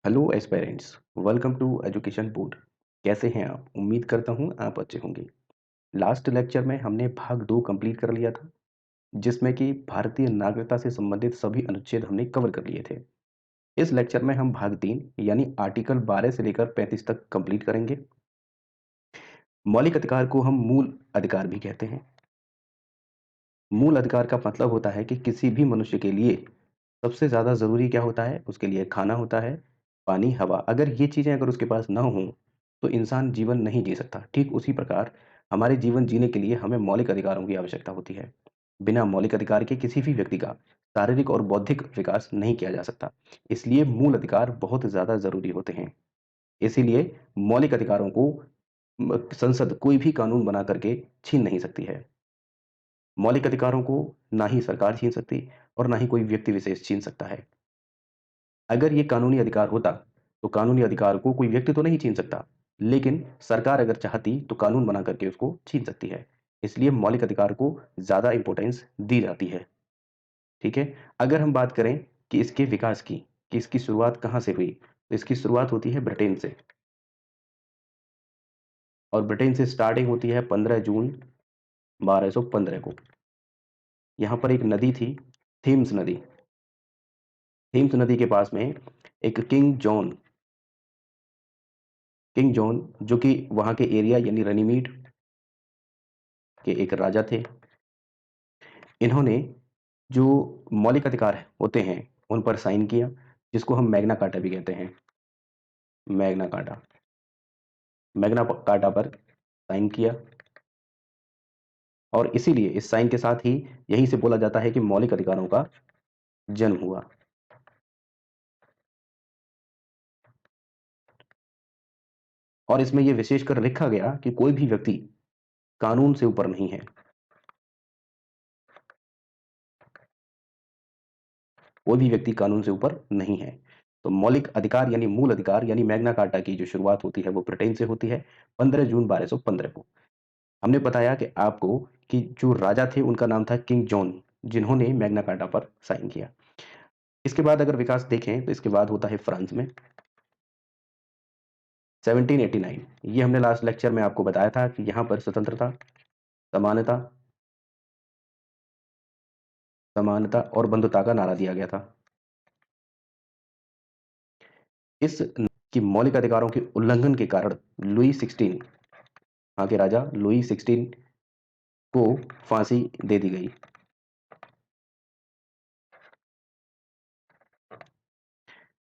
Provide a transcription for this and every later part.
Hello aspirants, welcome to education board. कैसे हैं आप? उम्मीद करता हूँ आप अच्छे होंगे। लास्ट लेक्चर में हमने भाग 2 कंप्लीट कर लिया था, जिसमें कि भारतीय नागरिकता से संबंधित सभी अनुच्छेद हमने कवर कर लिए थे। इस लेक्चर में हम भाग 3 यानी आर्टिकल 12 से लेकर 35 तक कंप्लीट करेंगे। मौलिक अधिकार को हम मूल अधिकार भी कहते हैं। मूल अधिकार का मतलब होता है कि किसी भी मनुष्य के लिए सबसे ज़्यादा ज़रूरी क्या होता है? उसके लिए खाना होता है, पानी, हवा। अगर ये चीज़ें अगर उसके पास ना हों, तो इंसान जीवन नहीं जी सकता। ठीक उसी प्रकार हमारे जीवन जीने के लिए हमें मौलिक अधिकारों की आवश्यकता होती है। बिना मौलिक अधिकार के किसी भी व्यक्ति का शारीरिक और बौद्धिक विकास नहीं किया जा सकता। इसलिए मूल अधिकार बहुत ज़्यादा ज़रूरी होते हैं। इसीलिए मौलिक अधिकारों को संसद कोई भी कानून बना करके छीन नहीं सकती है। मौलिक अधिकारों को ना ही सरकार छीन सकती और ना ही कोई व्यक्ति विशेष छीन सकता है। अगर ये कानूनी अधिकार होता, तो कानूनी अधिकार को कोई व्यक्ति तो नहीं छीन सकता, लेकिन सरकार अगर चाहती तो कानून बना करके उसको छीन सकती है। इसलिए मौलिक अधिकार को ज़्यादा इम्पोर्टेंस दी जाती है। ठीक है? अगर हम बात करें कि इसके विकास की, कि इसकी शुरुआत कहाँ से हुई, तो इसकी शुरुआत होती है ब्रिटेन से। और ब्रिटेन से स्टार्टिंग होती है 15 जून 1215 को। यहाँ पर एक नदी थी, थेम्स नदी। थेम्स नदी के पास में एक किंग जॉन जो कि वहाँ के एरिया यानी रनीमीड के एक राजा थे। इन्होंने जो मौलिक अधिकार होते हैं, उन पर साइन किया, जिसको हम मैग्ना कार्टा भी कहते हैं। Magna carta. मैग्ना कार्टा पर साइन किया और इसीलिए इस साइन के साथ ही यहीं से बोला जाता है कि मौलिक अधिकारों का जन्म हुआ। और इसमें ये विशेषकर लिखा गया कि कोई भी व्यक्ति कानून से ऊपर नहीं है। कोई भी व्यक्ति कानून से ऊपर नहीं है। तो मौलिक अधिकार यानी मूल अधिकार यानी मैग्ना कार्टा की जो शुरुआत होती है वो ब्रिटेन से होती है 15 जून 1215 को। हमने बताया कि आपको कि जो राजा थे उनका नाम था किंग जॉन, जिन्होंने मैग्ना कार्टा पर साइन किया। इसके बाद अगर विकास देखें तो इसके बाद होता है फ्रांस में 1789। ये हमने लास्ट लेक्चर में आपको बताया था कि यहाँ पर स्वतंत्रता, समानता, समानता और बंधुता का नारा दिया गया था। इस की मौलिक अधिकारों के उल्लंघन के कारण लुई 16, यहाँ के राजा लुई 16 को फांसी दे दी गई।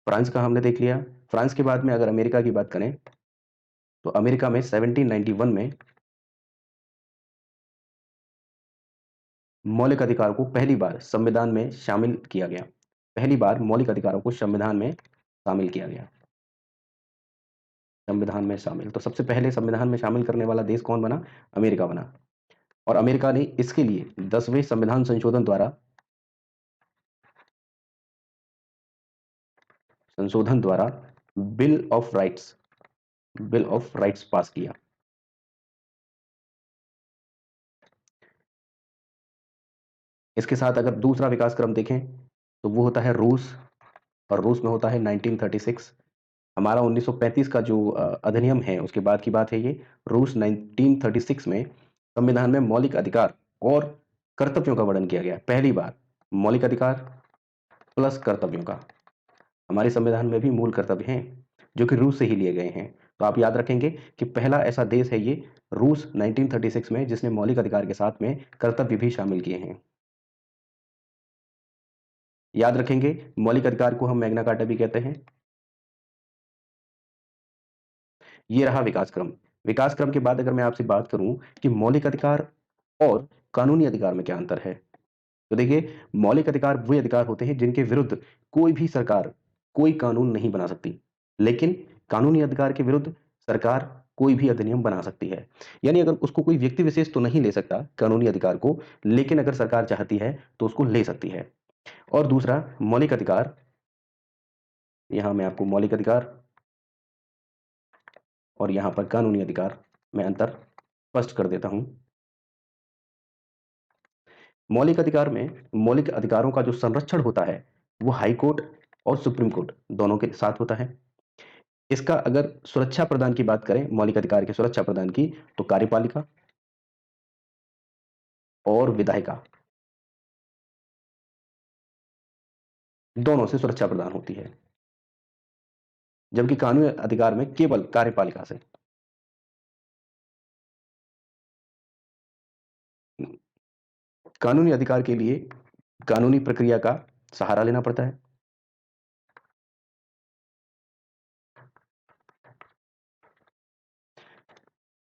फ्रांस का हमने देख लिया। फ्रांस के बाद में अगर अमेरिका की बात करें तो अमेरिका में 1791 में मौलिक अधिकार को पहली बार संविधान में शामिल किया गया। पहली बार मौलिक अधिकारों को संविधान में शामिल किया गया। संविधान में शामिल, तो सबसे पहले संविधान में शामिल करने वाला देश कौन बना? अमेरिका बना। और अमेरिका ने इसके लिए 10वें संविधान संशोधन द्वारा बिल ऑफ राइट्स पास किया। इसके साथ अगर दूसरा विकास क्रम देखें तो वो होता है रूस, और रूस में होता है 1936। हमारा 1935 का जो अधिनियम है उसके बाद की बात है ये। रूस 1936 में संविधान में मौलिक अधिकार और कर्तव्यों का वर्णन किया गया। पहली बार मौलिक अधिकार प्लस कर्तव्यों का। हमारे संविधान में भी मूल कर्तव्य हैं जो कि रूस से ही लिए गए हैं। तो आप याद रखेंगे कि पहला ऐसा देश है ये रूस 1936 में जिसने मौलिक अधिकार के साथ में कर्तव्य भी शामिल किए हैं। याद रखेंगे मौलिक अधिकार को हम मैग्ना कार्टा भी कहते हैं। ये रहा विकास क्रम। विकास क्रम के बाद अगर मैं आपसे बात करूं कि मौलिक अधिकार और कानूनी अधिकार में क्या अंतर है, तो देखिए मौलिक अधिकार वे अधिकार होते हैं जिनके विरुद्ध कोई भी सरकार कोई कानून नहीं बना सकती, लेकिन कानूनी अधिकार के विरुद्ध सरकार कोई भी अधिनियम बना सकती है। यानी अगर उसको कोई व्यक्ति विशेष तो नहीं ले सकता कानूनी अधिकार को, लेकिन अगर सरकार चाहती है तो उसको ले सकती है। और दूसरा मौलिक अधिकार, यहां मैं आपको मौलिक अधिकार और यहां पर कानूनी अधिकार में अंतर स्पष्ट कर देता हूं। मौलिक अधिकार में मौलिक अधिकारों का जो संरक्षण होता है वो हाई कोर्ट और सुप्रीम कोर्ट दोनों के साथ होता है। इसका अगर सुरक्षा प्रदान की बात करें, मौलिक अधिकार की सुरक्षा प्रदान की, तो कार्यपालिका और विधायिका दोनों से सुरक्षा प्रदान होती है, जबकि कानूनी अधिकार में केवल कार्यपालिका से। कानूनी अधिकार के लिए कानूनी प्रक्रिया का सहारा लेना पड़ता है।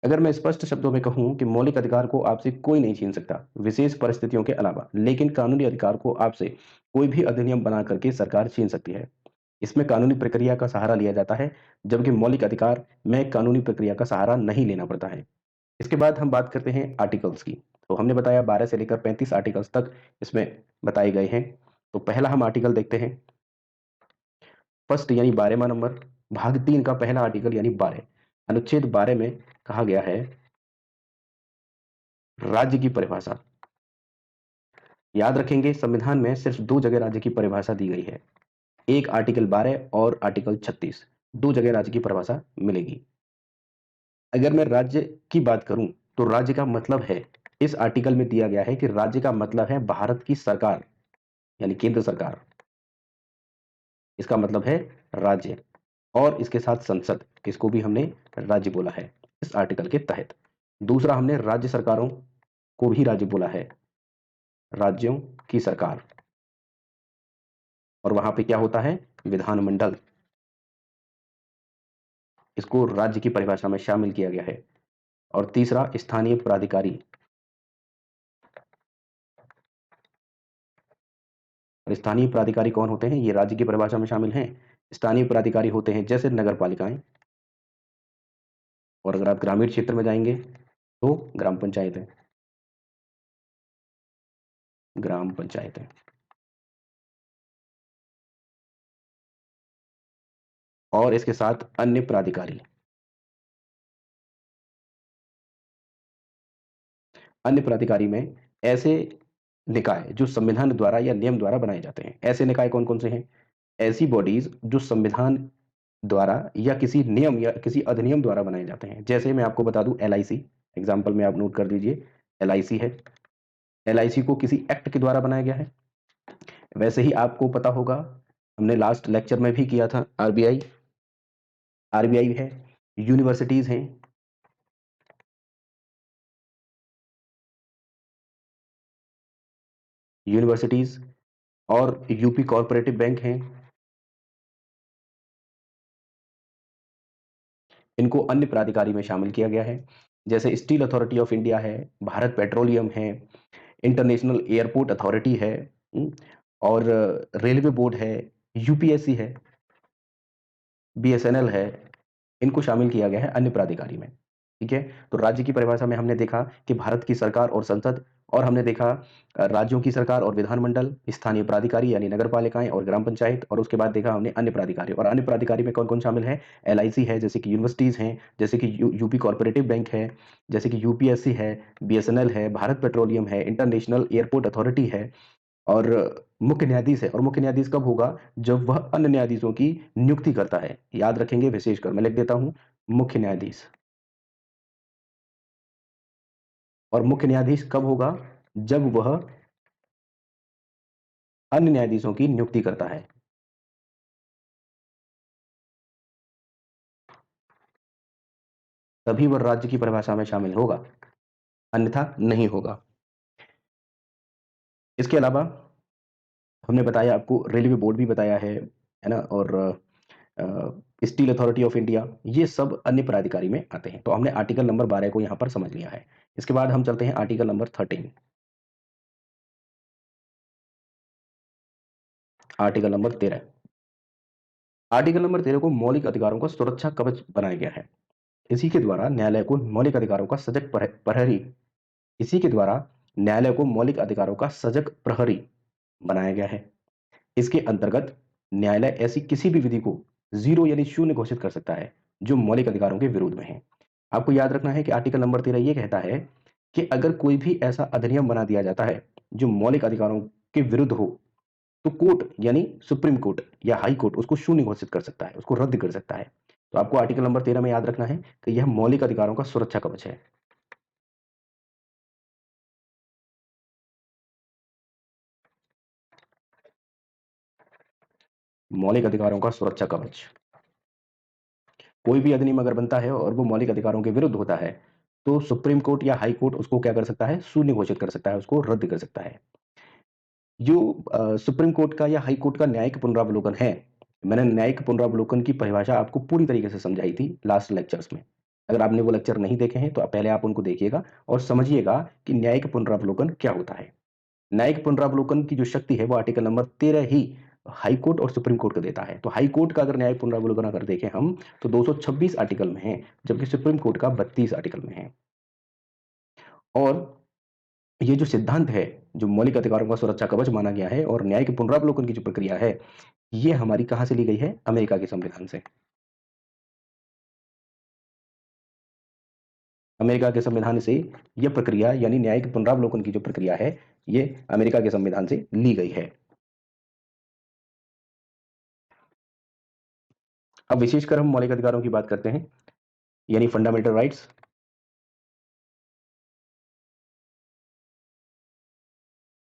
अगर मैं स्पष्ट शब्दों में कहूं कि मौलिक अधिकार को आपसे कोई नहीं छीन सकता, विशेष परिस्थितियों के अलावा, लेकिन कानूनी अधिकार को आपसे कोई भी अधिनियम बना करके सरकार छीन सकती है। इसमें कानूनी प्रक्रिया का सहारा लिया जाता है, जबकि मौलिक अधिकार में कानूनी प्रक्रिया का सहारा नहीं लेना पड़ता है। इसके बाद हम बात करते हैं आर्टिकल्स की। तो हमने बताया 12 से लेकर 35 आर्टिकल्स तक इसमें बताए गए हैं। तो पहला हम आर्टिकल देखते हैं, फर्स्ट यानी 12वां नंबर, भाग 3 का पहला आर्टिकल यानी 12। अनुच्छेद 12 में कहा गया है राज्य की परिभाषा। याद रखेंगे, संविधान में सिर्फ 2 जगह राज्य की परिभाषा दी गई है। एक आर्टिकल 12 और आर्टिकल 36, 2 जगह राज्य की परिभाषा मिलेगी। अगर मैं राज्य की बात करूं, तो राज्य का मतलब है, इस आर्टिकल में दिया गया है कि राज्य का मतलब है भारत की सरकार, यानी केंद्र सरकार। इसका मतलब है राज्य, और इसके साथ संसद, इसको भी हमने राज्य बोला है इस आर्टिकल के तहत। दूसरा, हमने राज्य सरकारों को भी राज्य बोला है, राज्यों की सरकार। और वहां पे क्या होता है, विधानमंडल, इसको राज्य की परिभाषा में शामिल किया गया है। और तीसरा, स्थानीय प्राधिकारी। और स्थानीय प्राधिकारी कौन होते हैं, ये राज्य की परिभाषा में शामिल हैं। स्थानीय प्राधिकारी होते हैं जैसे नगर पालिकाएं, और अगर आप ग्रामीण क्षेत्र में जाएंगे तो ग्राम पंचायतें। ग्राम पंचायतें और इसके साथ अन्य प्राधिकारी। अन्य प्राधिकारी में ऐसे निकाय जो संविधान द्वारा या नियम द्वारा बनाए जाते हैं। ऐसे निकाय कौन कौन से हैं, ऐसी बॉडीज जो संविधान द्वारा या किसी नियम या किसी अधिनियम द्वारा बनाए जाते हैं। जैसे मैं आपको बता दूं, एलआईसी एग्जाम्पल में आप नोट कर लीजिए, एलआईसी है। एलआईसी को किसी एक्ट के द्वारा बनाया गया है। वैसे ही आपको पता होगा, हमने लास्ट लेक्चर में भी किया था, आरबीआई। आरबीआई है, यूनिवर्सिटीज हैं, यूनिवर्सिटीज और यूपी कॉरपोरेटिव बैंक हैं। इनको अन्य प्राधिकारी में शामिल किया गया है। जैसे स्टील अथॉरिटी ऑफ इंडिया है, भारत पेट्रोलियम है, इंटरनेशनल एयरपोर्ट अथॉरिटी है, और रेलवे बोर्ड है, यूपीएससी है, बीएसएनएल है। इनको शामिल किया गया है अन्य प्राधिकारी में। ठीक है, तो राज्य की परिभाषा में हमने देखा कि भारत की सरकार और संसद, और हमने देखा राज्यों की सरकार और विधानमंडल, स्थानीय प्राधिकारी यानी नगर पालिकाएं और ग्राम पंचायत, और उसके बाद देखा हमने अन्य प्राधिकारी। और अन्य प्राधिकारी में कौन कौन शामिल है, एलआईसी है, जैसे कि यूनिवर्सिटीज हैं, जैसे कि यूपी कॉर्पोरेटिव बैंक है, जैसे कि यूपीएससी है, बीएसएनएल है, भारत पेट्रोलियम है, इंटरनेशनल एयरपोर्ट अथॉरिटी है, और मुख्य न्यायाधीश है। और मुख्य न्यायाधीश कब होगा, जब वह अन्य न्यायाधीशों की नियुक्ति करता है। याद रखेंगे, विशेषकर मैं लिख देता हूं, मुख्य न्यायाधीश। और मुख्य न्यायाधीश कब होगा, जब वह अन्य न्यायाधीशों की नियुक्ति करता है। तभी वह राज्य की परिभाषा में शामिल होगा, अन्यथा नहीं होगा। इसके अलावा हमने बताया आपको, रेलवे बोर्ड भी बताया है ना, और स्टील अथॉरिटी ऑफ इंडिया, ये सब अन्य प्राधिकारी में आते हैं। तो हमने आर्टिकल नंबर 12 को यहां पर समझ लिया है। इसके बाद हम चलते हैं article number 13। Article number 13। Article number 13 को मौलिक अधिकारों का सुरक्षा कवच बनाया गया है। इसी के द्वारा न्यायालय को मौलिक अधिकारों का सजग प्रहरी इसी के द्वारा न्यायालय को मौलिक अधिकारों का सजग प्रहरी बनाया गया है। इसके अंतर्गत न्यायालय ऐसी किसी भी विधि को जीरो यानी शून्य घोषित कर सकता है जो मौलिक अधिकारों के विरुद्ध में है। आपको याद रखना है कि आर्टिकल नंबर 13 यह कहता है कि अगर कोई भी ऐसा अधिनियम बना दिया जाता है जो मौलिक अधिकारों के विरुद्ध हो, तो कोर्ट यानी सुप्रीम कोर्ट या हाई कोर्ट उसको शून्य घोषित कर सकता है, उसको रद्द कर सकता है। तो आपको आर्टिकल नंबर 13 में याद रखना है कि यह मौलिक अधिकारों का सुरक्षा कवच है। मौलिक अधिकारों का सुरक्षा कवच। कोई भी अधिनियम अगर बनता है और वो मौलिक अधिकारों के विरुद्ध होता है, तो सुप्रीम कोर्ट या हाई कोर्ट उसको क्या कर सकता है? शून्य घोषित कर सकता है, उसको रद्द कर सकता है। जो सुप्रीम कोर्ट का या हाई कोर्ट का न्यायिक पुनरावलोकन है, मैंने न्यायिक पुनरावलोकन की परिभाषा आपको पूरी तरीके से समझाई थी लास्ट लेक्चर्स में। अगर आपने वो लेक्चर नहीं देखे हैं, तो पहले आप उनको देखिएगा और समझिएगा कि न्यायिक पुनरावलोकन क्या होता है। न्यायिक पुनरावलोकन की जो शक्ति है, वो आर्टिकल नंबर 13 ही हाई कोर्ट और सुप्रीम कोर्ट को देता है। तो हाई कोर्ट का अगर न्यायिक पुनरावलोकन अगर देखें हम, तो 226 आर्टिकल में है, जबकि सुप्रीम कोर्ट का 32 आर्टिकल में है। और ये जो सिद्धांत है, जो मौलिक अधिकारों का सुरक्षा कवच माना गया है और न्यायिक पुनरावलोकन की जो प्रक्रिया है, ये हमारी कहाँ से ली गई है? अमेरिका के संविधान से। अमेरिका के संविधान से ये प्रक्रिया यानी न्यायिक पुनरावलोकन की जो प्रक्रिया है, ये अमेरिका के संविधान से ली गई है। अब विशेषकर हम मौलिक अधिकारों की बात करते हैं, यानी फंडामेंटल राइट्स।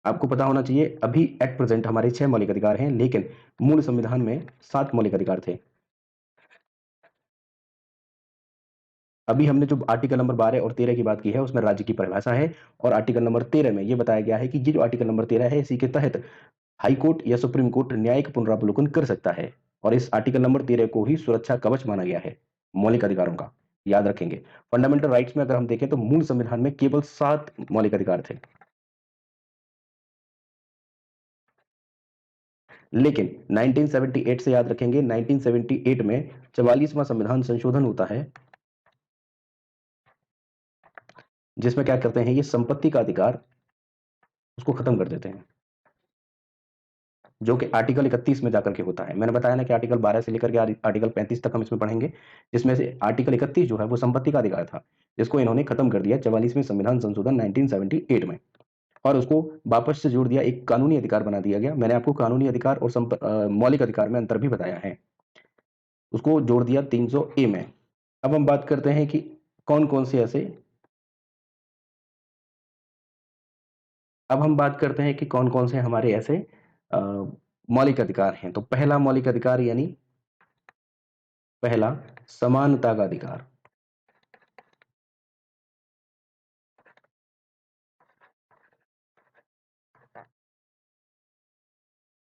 आपको पता होना चाहिए, अभी एट प्रेजेंट हमारे 6 मौलिक अधिकार हैं, लेकिन मूल संविधान में 7 मौलिक अधिकार थे। अभी हमने जो आर्टिकल नंबर 12 और 13 की बात की है, उसमें राज्य की परिभाषा है और आर्टिकल नंबर 13 में ये बताया गया है कि ये जो आर्टिकल नंबर 13 है, इसी के तहत हाई कोर्ट या सुप्रीम कोर्ट न्यायिक पुनरावलोकन कर सकता है और इस आर्टिकल नंबर 13 को ही सुरक्षा कवच माना गया है मौलिक अधिकारों का। याद रखेंगे, फंडामेंटल राइट्स में अगर हम देखें तो मूल संविधान में केवल 7 मौलिक अधिकार थे, लेकिन 1978 से याद रखेंगे, 1978 में 44वां संविधान संशोधन होता है, जिसमें क्या करते हैं, ये संपत्ति का अधिकार उसको खत्म कर देते हैं, जो कि आर्टिकल 31 में जाकर के होता है। मैंने बताया ना कि आर्टिकल 12 से लेकर के आर्टिकल 35 तक हम इसमें पढ़ेंगे, जिसमें से आर्टिकल 31 जो है वो संपत्ति का अधिकार था, जिसको इन्होंने खत्म कर दिया 44वें संविधान संशोधन 1978 में, और उसको वापस से जोड़ दिया, एक कानूनी अधिकार बना दिया गया। मैंने आपको कानूनी अधिकार और मौलिक अधिकार में अंतर भी बताया है, उसको जोड़ दिया 300 ए में। अब हम बात करते हैं कि कौन कौन से ऐसे अब हम बात करते हैं कि कौन कौन से हमारे ऐसे अ, मौलिक अधिकार हैं। तो पहला मौलिक अधिकार यानी पहला समानता का अधिकार।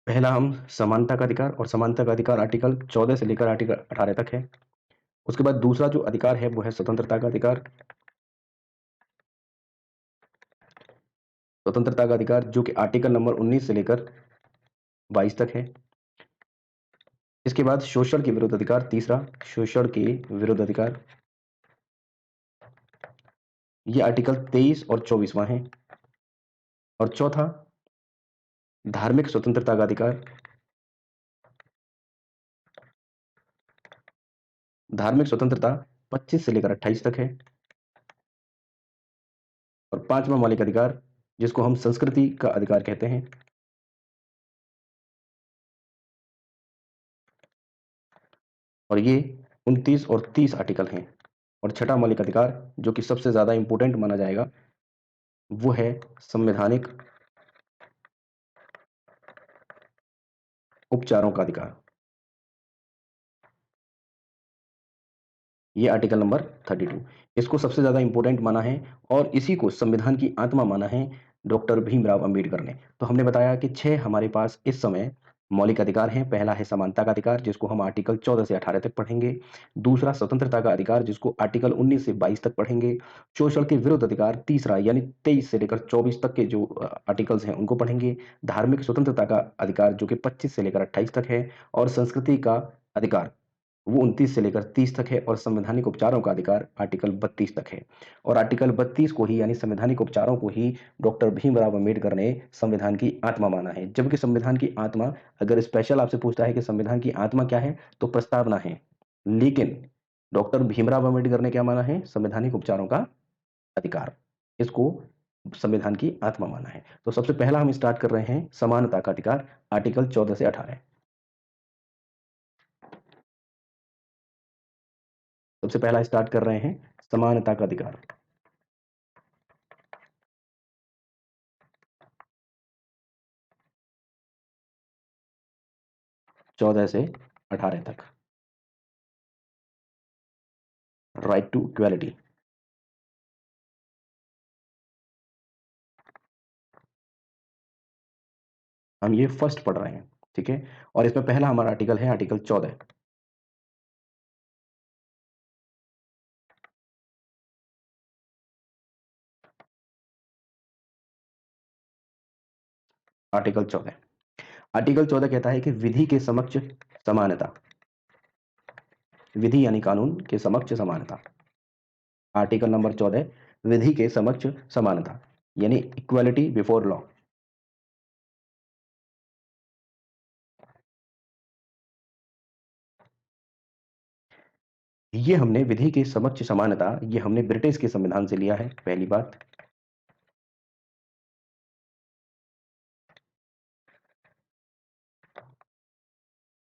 पहला हम समानता का अधिकार, और समानता का अधिकार आर्टिकल 14 से लेकर आर्टिकल 18 तक है। उसके बाद दूसरा जो अधिकार है वो है स्वतंत्रता का अधिकार। स्वतंत्रता का अधिकार जो कि आर्टिकल नंबर 19 से लेकर 22 तक है। इसके बाद शोषण के विरुद्ध अधिकार, तीसरा शोषण के विरुद्ध अधिकार, ये आर्टिकल 23 और 24वां है। और चौथा धार्मिक स्वतंत्रता का अधिकार। धार्मिक स्वतंत्रता 25 से लेकर 28 तक है। और पांचवा मौलिक अधिकार जिसको हम संस्कृति का अधिकार कहते हैं, और ये 29 और 30 आर्टिकल हैं। और छठा मौलिक अधिकार जो कि सबसे ज्यादा इंपॉर्टेंट माना जाएगा, वो है संवैधानिक उपचारों का अधिकार। ये आर्टिकल नंबर 32, इसको सबसे ज्यादा इंपॉर्टेंट माना है और इसी को संविधान की आत्मा माना है डॉक्टर भीमराव अंबेडकर ने। तो हमने बताया कि 6 हमारे पास इस समय मौलिक अधिकार हैं। पहला है समानता का अधिकार, जिसको हम आर्टिकल 14 से 18 तक पढ़ेंगे। दूसरा स्वतंत्रता का अधिकार, जिसको आर्टिकल 19 से 22 तक पढ़ेंगे। शोषण के विरुद्ध अधिकार तीसरा, यानी 23 से लेकर 24 तक के जो आर्टिकल्स हैं उनको पढ़ेंगे। धार्मिक स्वतंत्रता का अधिकार जो कि 25 से लेकर 28 तक है। और संस्कृति का अधिकार वो 29 से लेकर 30 तक है। और संवैधानिक उपचारों का अधिकार आर्टिकल 32 तक है। और आर्टिकल 32 को ही यानी संवैधानिक उपचारों को ही डॉक्टर भीमराव अंबेडकर ने संविधान की आत्मा माना है। जबकि संविधान की आत्मा, अगर स्पेशल आपसे पूछता है कि संविधान की आत्मा क्या है, तो प्रस्तावना है। लेकिन डॉक्टर भीमराव अंबेडकर ने क्या माना है? संवैधानिक उपचारों का अधिकार। इसको संविधान की आत्मा माना है। तो सबसे पहला हम स्टार्ट कर रहे हैं समानता का अधिकार, आर्टिकल 14 से 18। सबसे पहला स्टार्ट कर रहे हैं समानता का अधिकार। 14 से 18 तक। Right to equality. हम ये फर्स्ट पढ़ रहे हैं, ठीक है। और इसमें पहला हमारा आर्टिकल है आर्टिकल 14। आर्टिकल 14। आर्टिकल 14 कहता है कि विधि के समक्ष समानता। विधि यानी कानून के समक्ष समानता। आर्टिकल नंबर 14, विधि के समक्ष समानता यानी इक्वालिटी बिफोर लॉ। ये हमने विधि के समक्ष समानता, ये हमने ब्रिटिश के संविधान से लिया है, पहली बात।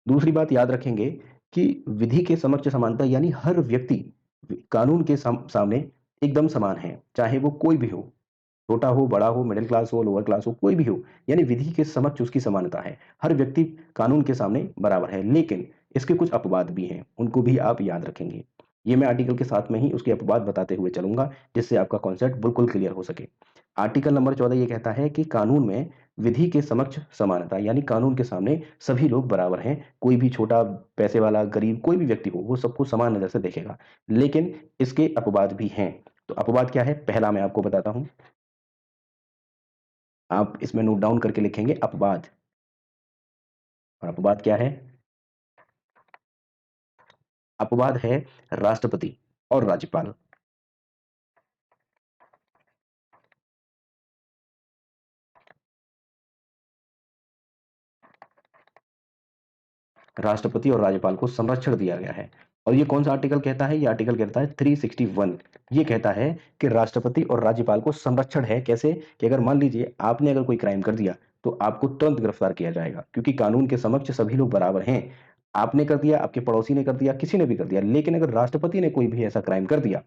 दूसरी बात याद रखेंगे कि विधि के समक्ष समानता यानी हर व्यक्ति कानून के सामने एकदम समान है, चाहे वो कोई भी हो, छोटा हो, बड़ा हो, मिडिल क्लास हो, लोअर क्लास हो, कोई भी हो, यानी विधि के समक्ष उसकी समानता है। हर व्यक्ति कानून के सामने बराबर है। लेकिन इसके कुछ अपवाद भी हैं, उनको भी आप याद रखेंगे। ये मैं आर्टिकल के साथ में ही उसके अपवाद बताते हुए चलूंगा, जिससे आपका कॉन्सेप्ट बिल्कुल क्लियर हो सके। आर्टिकल नंबर 14 ये कहता है कि कानून में विधि के समक्ष समानता यानी कानून के सामने सभी लोग बराबर हैं। कोई भी छोटा, पैसे वाला, गरीब, कोई भी व्यक्ति हो, वो सबको समान नजर से देखेगा। लेकिन इसके अपवाद भी हैं। तो अपवाद क्या है, पहला मैं आपको बताता हूं। आप इसमें नोट डाउन करके लिखेंगे अपवाद। और अपवाद क्या है? अपवाद है राष्ट्रपति और राज्यपाल। राष्ट्रपति और राज्यपाल को संरक्षण दिया गया है। और ये कौन सा आर्टिकल कहता है? ये आर्टिकल कहता है 361। ये कहता है कि राष्ट्रपति और राज्यपाल को संरक्षण है। कैसे? कि अगर मान लीजिए आपने अगर कोई क्राइम कर दिया तो आपको तुरंत गिरफ्तार किया जाएगा, क्योंकि कानून के समक्ष सभी लोग बराबर हैं। आपने कर दिया, आपके पड़ोसी ने कर दिया, किसी ने भी कर दिया, लेकिन अगर राष्ट्रपति ने कोई भी ऐसा क्राइम कर दिया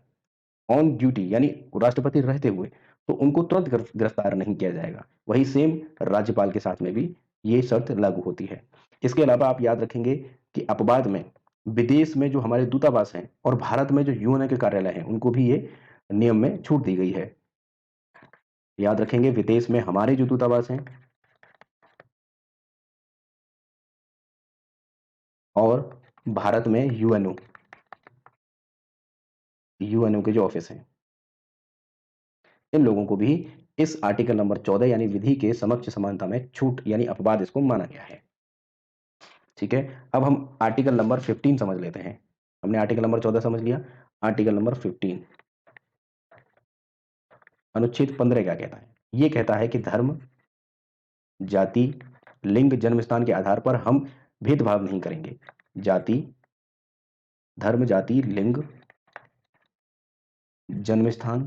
ऑन ड्यूटी यानी राष्ट्रपति रहते हुए, तो उनको तुरंत गिरफ्तार नहीं किया जाएगा। वही सेम राज्यपाल के साथ में भी ये शर्त लागू होती है। इसके अलावा आप याद रखेंगे कि अपवाद में विदेश में जो हमारे दूतावास हैं और भारत में जो यूएनओ के कार्यालय हैं, उनको भी ये नियम में छूट दी गई है। याद रखेंगे, विदेश में हमारे जो दूतावास हैं और भारत में यूएनओ, यूएनओ के जो ऑफिस हैं, इन लोगों को भी इस आर्टिकल नंबर 14 यानी विधि के समक्ष समानता में छूट यानी अपवाद इसको माना गया है। ठीक है। अब हम आर्टिकल नंबर 15 समझ लेते हैं। हमने आर्टिकल नंबर 14 समझ लिया। आर्टिकल नंबर 15, अनुच्छेद 15 क्या कहता है? ये कहता है कि धर्म, जाति, लिंग, जन्म स्थान के आधार पर हम भेदभाव नहीं करेंगे। जाति, धर्म, जाति, लिंग, जन्म स्थान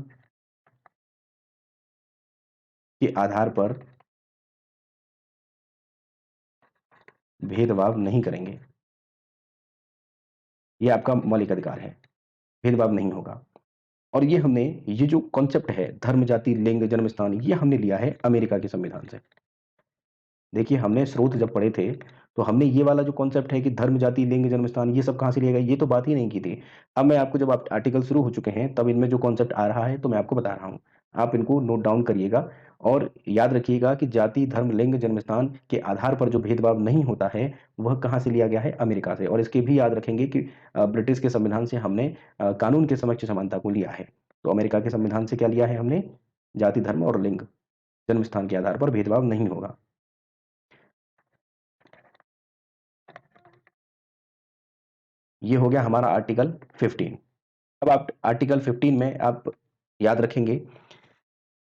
के आधार पर भेदभाव नहीं करेंगे। ये आपका मौलिक अधिकार है, भेदभाव नहीं होगा। और ये हमने, ये जो कॉन्सेप्ट है धर्म, जाति, लिंग, जन्म स्थान, ये हमने लिया है अमेरिका के संविधान से। देखिए, हमने स्रोत जब पढ़े थे तो हमने ये वाला जो कॉन्सेप्ट है कि धर्म, जाति, लिंग, जन्म स्थान, ये सब कहाँ से लिया गया, ये तो बात ही नहीं की थी। अब मैं आपको, जब आप आर्टिकल शुरू हो चुके हैं तब इनमें जो कॉन्सेप्ट आ रहा है तो मैं आपको बता रहा हूँ। आप इनको नोट डाउन करिएगा और याद रखिएगा कि जाति, धर्म, लिंग, जन्म स्थान के आधार पर जो भेदभाव नहीं होता है वह कहाँ से लिया गया है? अमेरिका से। और इसके भी याद रखेंगे कि ब्रिटिश के संविधान से हमने कानून के समक्ष समानता को लिया है। तो अमेरिका के संविधान से क्या लिया है हमने? जाति, धर्म और लिंग, जन्म स्थान के आधार पर भेदभाव नहीं होगा। ये हो गया हमारा आर्टिकल 15। अब आप आर्टिकल 15 में आप याद रखेंगे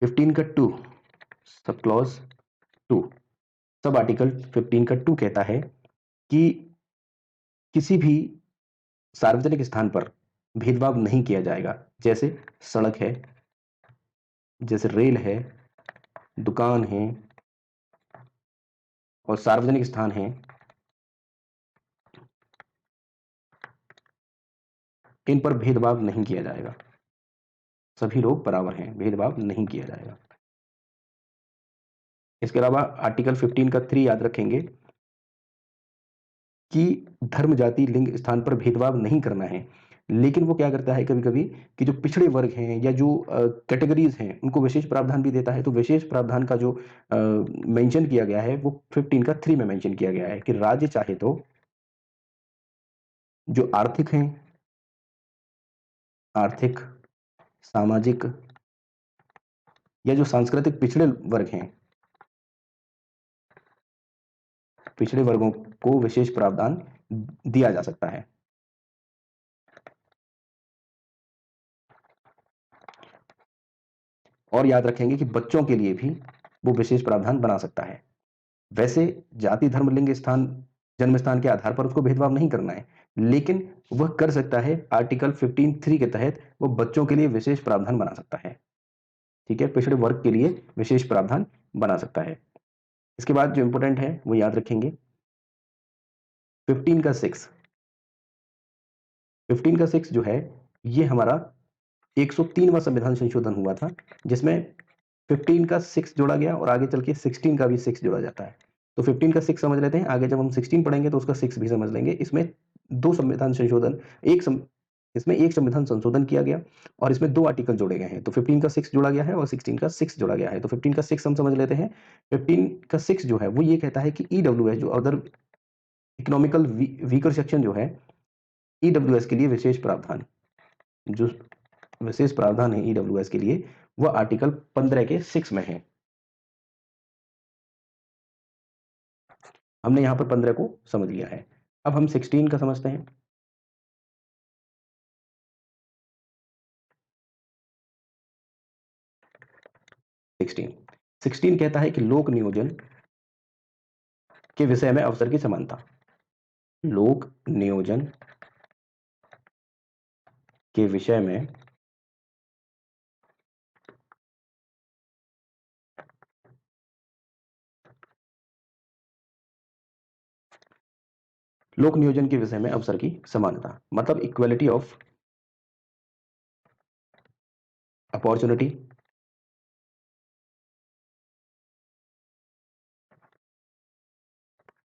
15 का 2, सब क्लॉज 2, सब आर्टिकल 15 का 2 कहता है कि किसी भी सार्वजनिक स्थान पर भेदभाव नहीं किया जाएगा। जैसे सड़क है, जैसे रेल है, दुकान है और सार्वजनिक स्थान है, इन पर भेदभाव नहीं किया जाएगा। सभी लोग बराबर हैं, भेदभाव नहीं किया जाएगा। इसके अलावा आर्टिकल 15 का 3 याद रखेंगे कि धर्म, जाति, लिंग, स्थान पर भेदभाव नहीं करना है। लेकिन वो क्या करता है कभी-कभी कि जो पिछड़े वर्ग हैं या जो कैटेगरीज हैं उनको विशेष प्रावधान भी देता है। तो विशेष प्रावधान का जो मेंशन किया गया है वो 15 का 3 में मेंशन किया गया है कि राज्य चाहे तो जो आर्थिक हैं, आर्थिक, सामाजिक या जो सांस्कृतिक पिछड़े वर्ग हैं, पिछड़े वर्गों को विशेष प्रावधान दिया जा सकता है। और याद रखेंगे कि बच्चों के लिए भी वो विशेष प्रावधान बना सकता है। वैसे जाति, धर्म, लिंग, स्थान, जन्म स्थान के आधार पर उसको भेदभाव नहीं करना है, लेकिन वह कर सकता है आर्टिकल 15(3) के तहत वो बच्चों के लिए विशेष प्रावधान बना सकता है। ठीक है, पिछड़े वर्ग के लिए विशेष प्रावधान बना सकता है। इसके बाद जो इंपॉर्टेंट है वो याद रखेंगे 15 का 6। 15 का 6 जो है ये हमारा 103वां संविधान संशोधन हुआ था, जिसमें 15 का 6 जोड़ा गया और आगे चल के 16 का भी 6 जोड़ा जाता है। तो 15 का 6 समझ लेते हैं, आगे जब हम 16 पढ़ेंगे तो उसका 6 भी समझ लेंगे। इसमें 2 संविधान संशोधन, इसमें एक संविधान संशोधन किया गया और इसमें 2 आर्टिकल जोड़े गए हैं। तो 15 का 6 जोड़ा गया है और 16 का 6 जोड़ा गया है। तो 15 का 6 हम समझ लेते हैं। 15 का 6 जो है वो ये कहता है कि ईडब्ल्यूएस, जो अदर इकोनॉमिकल वीकर सेक्शन जो है, ईडब्ल्यूएस के लिए विशेष प्रावधान, जो विशेष प्रावधान है ईडब्ल्यूएस के लिए, वह आर्टिकल 15 के 6 में है। हमने यहां पर 15 को समझ लिया है। अब हम 16 का समझते हैं। 16 कहता है कि लोक नियोजन के विषय में अवसर की समानता। लोक नियोजन के विषय में लोक नियोजन के विषय में अवसर की समानता मतलब equality of opportunity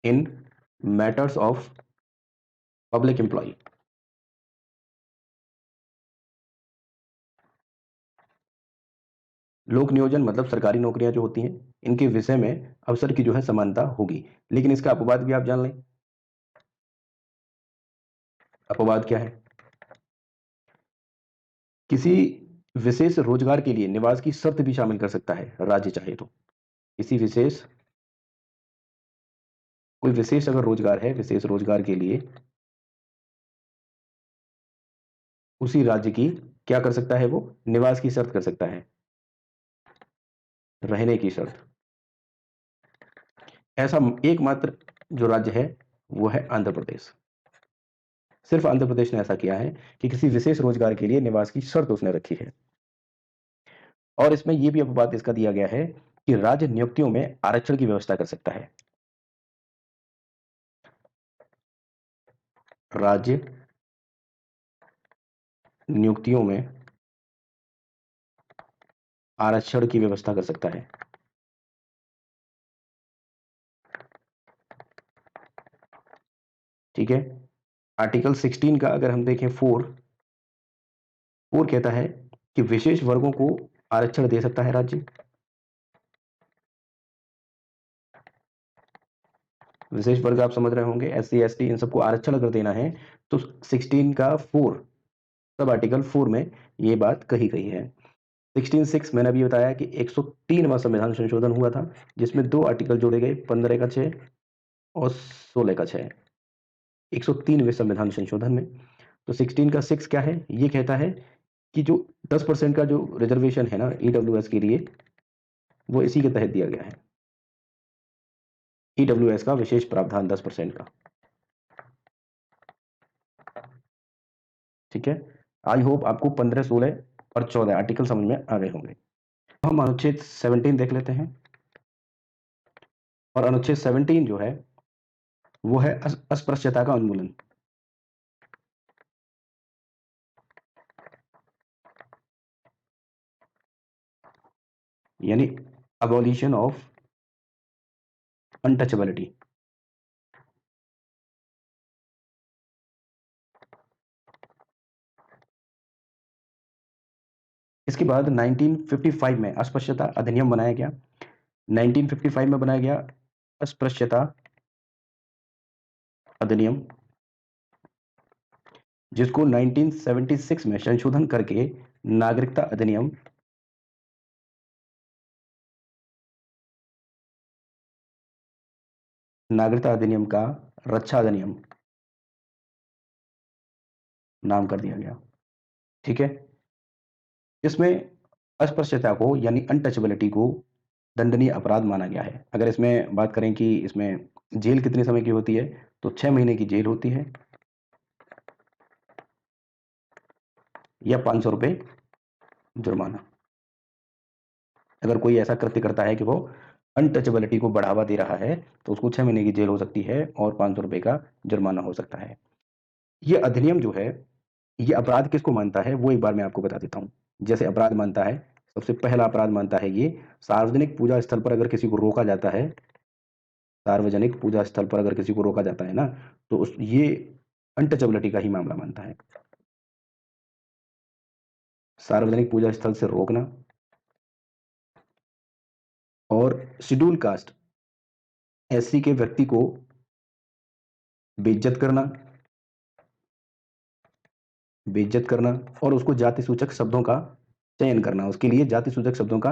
in matters of public employ. लोक नियोजन मतलब सरकारी नौकरियां जो होती हैं, इनके विषय में अवसर की जो है समानता होगी। लेकिन इसका अपवाद भी आप जान लें। अपवाद क्या है? किसी विशेष रोजगार के लिए निवास की शर्त भी शामिल कर सकता है राज्य चाहे तो। किसी विशेष, कोई विशेष अगर रोजगार है, विशेष रोजगार के लिए उसी राज्य की क्या कर सकता है, वो निवास की शर्त कर सकता है, रहने की शर्त। ऐसा एकमात्र जो राज्य है वो है आंध्र प्रदेश। सिर्फ आंध्र प्रदेश ने ऐसा किया है कि किसी विशेष रोजगार के लिए निवास की शर्त उसने रखी है। और इसमें यह भी अपवाद इसका दिया गया है कि राज्य नियुक्तियों में आरक्षण की व्यवस्था कर सकता है। राज्य नियुक्तियों में आरक्षण की व्यवस्था कर सकता है। ठीक है, आर्टिकल 16 का अगर हम देखें 4 कहता है कि विशेष वर्गों को आरक्षण दे सकता है राज्य। विशेष वर्ग आप समझ रहे होंगे, SC ST, इन सबको आरक्षण अगर देना है तो 16 का 4, सब आर्टिकल 4 में ये बात कही गई है। 16(6) मैंने अभी बताया कि 103वां संविधान संशोधन हुआ था, जिसमें 2 आर्टिकल जोड़े गए, 15 का 6 और 16 का 6, 103वें संविधान संशोधन में। तो 16 का 6 क्या है, ये कहता है कि जो 10% का जो रिजर्वेशन है ना ईडब्ल्यूएस के लिए, वो इसी के तहत दिया गया है। ईडब्ल्यूएस का विशेष प्रावधान 10% का। ठीक है, आई होप आपको 15, 16 और 14 आर्टिकल समझ में आ गए होंगे। हम अनुच्छेद 17 देख लेते हैं। और अनुच्छेद 17 जो है वो है अस्पृश्यता का उन्मूलन। यानी अबॉलिशन ऑफ अनटचेबिलिटी। इसके बाद 1955 में अस्पृश्यता अधिनियम बनाया गया। 1955 में बनाया गया अस्पृश्यता अधिनियम, जिसको 1976 में संशोधन करके नागरिकता अधिनियम का रक्षा अधिनियम नाम कर दिया गया। ठीक है। इसमें अस्पृश्यता को यानी अनटचेबिलिटी को दंडनीय अपराध माना गया है। अगर इसमें बात करें कि इसमें जेल कितने समय की होती है, तो 6 महीने की जेल होती है या 500 रुपए जुर्माना। अगर कोई ऐसा कृत्य करता है कि वो अनटचेबिलिटी को बढ़ावा दे रहा है, तो उसको 6 महीने की जेल हो सकती है और 500 रुपए का जुर्माना हो सकता है। ये अधिनियम जो है, ये अपराध किसको मानता है वो एक बार मैं आपको बता देता हूँ। जैसे अपराध मानता है, सबसे पहला अपराध मानता है ये, सार्वजनिक पूजा स्थल पर अगर किसी को रोका जाता है, सार्वजनिक पूजा स्थल पर अगर किसी को रोका जाता है ना, तो उस ये अनटचेबिलिटी का ही मामला मानता है। सार्वजनिक पूजा स्थल से रोकना और शेड्यूल कास्ट एससी के व्यक्ति को बेइज्जत करना, और उसको जाति सूचक शब्दों का चयन करना, उसके लिए जाति सूचक शब्दों का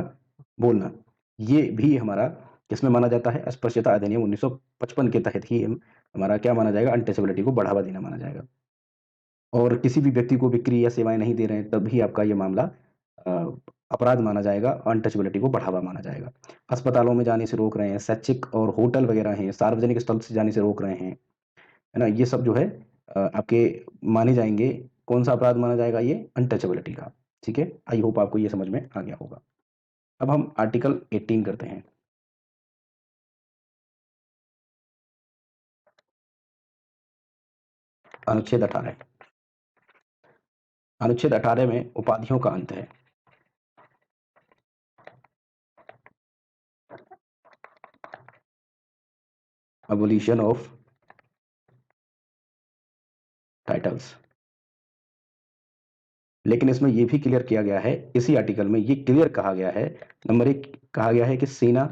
बोलना, ये भी हमारा किसमें माना जाता है, अस्पृश्यता अधिनियम 1955 के तहत ही हमारा क्या माना जाएगा, अनटचेबिलिटी को बढ़ावा देना माना जाएगा। और किसी भी व्यक्ति को बिक्री या सेवाएं नहीं दे रहे हैं, तब भी आपका ये मामला अपराध माना जाएगा, अनटचेबिलिटी को बढ़ावा माना जाएगा। अस्पतालों में जाने से रोक रहे हैं, शैक्षिक और होटल वगैरह हैं, सार्वजनिक स्थल से जाने से रोक रहे हैं, है ना, ये सब जो है आपके माने जाएंगे। कौन सा अपराध माना जाएगा, ये अनटचेबिलिटी का। ठीक है, आई होप आपको ये समझ में आ गया होगा। अब हम आर्टिकल 18 करते हैं। अनुच्छेद 18। अनुच्छेद 18 में उपाधियों का अंत है। Abolition of titles. लेकिन इसमें यह भी क्लियर किया गया है, इसी आर्टिकल में ये क्लियर कहा गया है, नंबर 1 कहा गया है कि सेना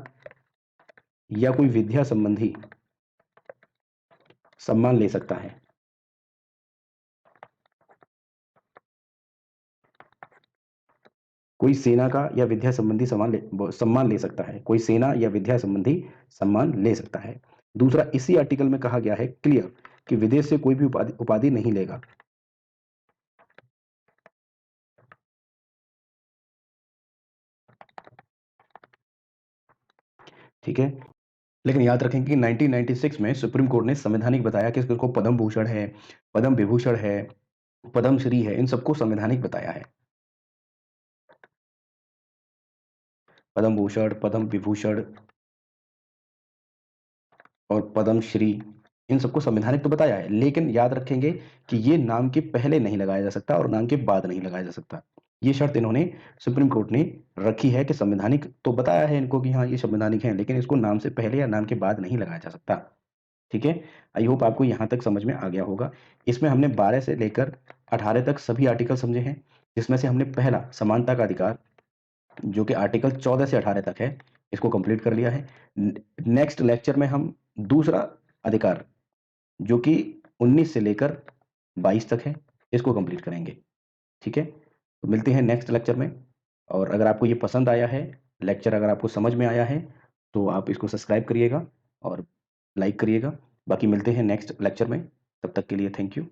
या कोई विद्या संबंधी सम्मान ले सकता है। कोई सेना का या विद्या संबंधी सम्मान ले सकता है, कोई सेना या विद्या संबंधी सम्मान ले सकता है। दूसरा, इसी आर्टिकल में कहा गया है क्लियर कि विदेश से कोई भी उपाधि नहीं लेगा। ठीक है। लेकिन याद रखें कि 1996 में सुप्रीम कोर्ट ने संवैधानिक बताया कि इसको पद्म भूषण है, पद्म विभूषण है, पद्म श्री है, इन सबको संवैधानिक बताया है। पद्म भूषण, पद्म विभूषण और पद्म श्री, इन सबको संवैधानिक तो बताया है, लेकिन याद रखेंगे कि ये नाम के पहले नहीं लगाया जा सकता और नाम के बाद नहीं लगाया जा सकता। ये शर्त इन्होंने, सुप्रीम कोर्ट ने रखी है कि संवैधानिक तो बताया है इनको कि हाँ ये संवैधानिक है, लेकिन इसको नाम से पहले या नाम के बाद नहीं लगाया जा सकता। ठीक है, आई होप आपको यहाँ तक समझ में आ गया होगा। इसमें हमने 12 से लेकर 18 तक सभी आर्टिकल समझे हैं, जिसमें से हमने पहला समानता का अधिकार, जो कि आर्टिकल 14 से 18 तक है, इसको कंप्लीट कर लिया है। नेक्स्ट लेक्चर में हम दूसरा अधिकार, जो कि 19 से लेकर 22 तक है, इसको कंप्लीट करेंगे। ठीक है, तो मिलते हैं नेक्स्ट लेक्चर में। और अगर आपको ये पसंद आया है लेक्चर, अगर आपको समझ में आया है, तो आप इसको सब्सक्राइब करिएगा और लाइक करिएगा। बाकी मिलते हैं नेक्स्ट लेक्चर में, तब तक के लिए थैंक यू।